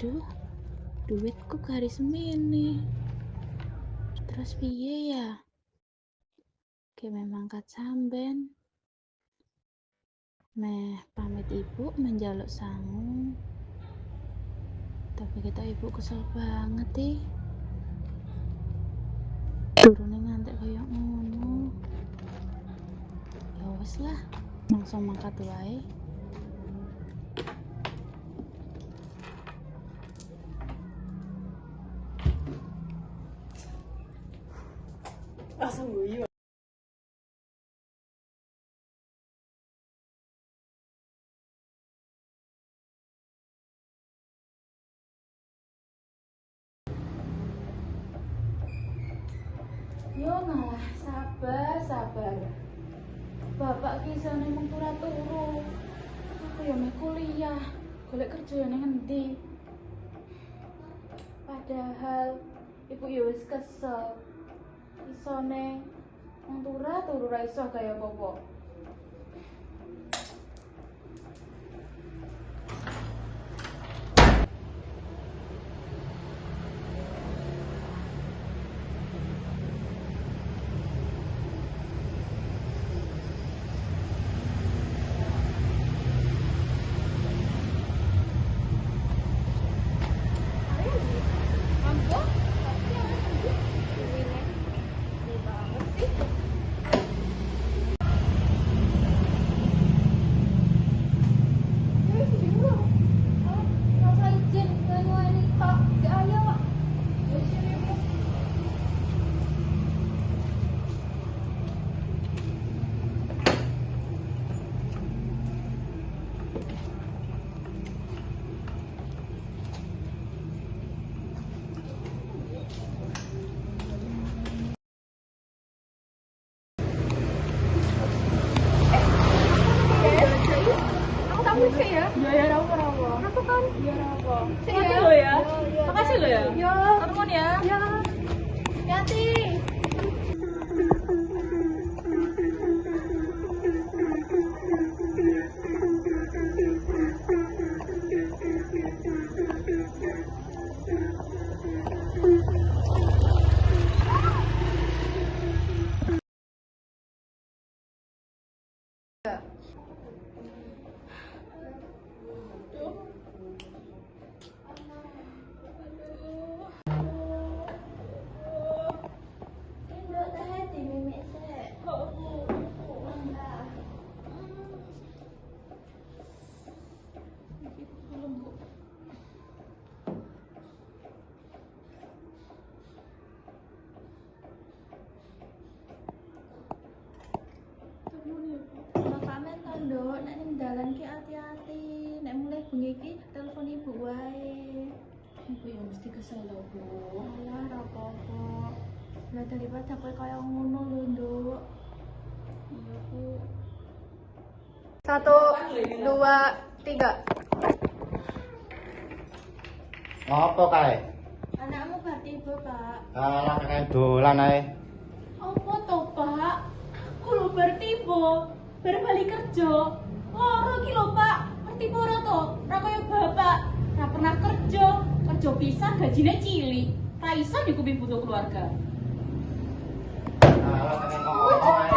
Aduh, duitku garis semini. Terus piye ya? Kayak memang kat samben. Meh pamit ibu menjaluk sangu. Tapi kita ibu kesel banget turune ngantek kaya ngono. Ya wis lah, langsung mangkat wae. Langsung guyu. Yo ngalah, sabar. Bapak ki isane mung turu. Aku ya meh kuliah, golek kerja ning endi. Padahal ibu ya wis kesel. Isone mung turu ra iso gaya apa-apa. Makasih lo ya. Ketemuan ya. Hati. Pamit to, Nduk. Nek ning dalan ki hati-hati. Nek mulai bengi ki telepon ibu wae. Ibu ya mesti kesel lho, Bu. Alah, ora apa-apa. Lah daripada kowe kaya ngono lho, Nduk. Iya, Bu. 1, 2, 3. Apa kae? Anakmu bar tiba, Pak. Alah kakek dolan ae. Apa to, Pak? Aku lho bar tiba. Bar bali kerja. Loro ki lho, Pak. Ngerti ora to? Ora kaya bapak. Ora pernah kerja pisan gajine cilik. Ra iso nyukupi butuh keluarga. Alah kakek kok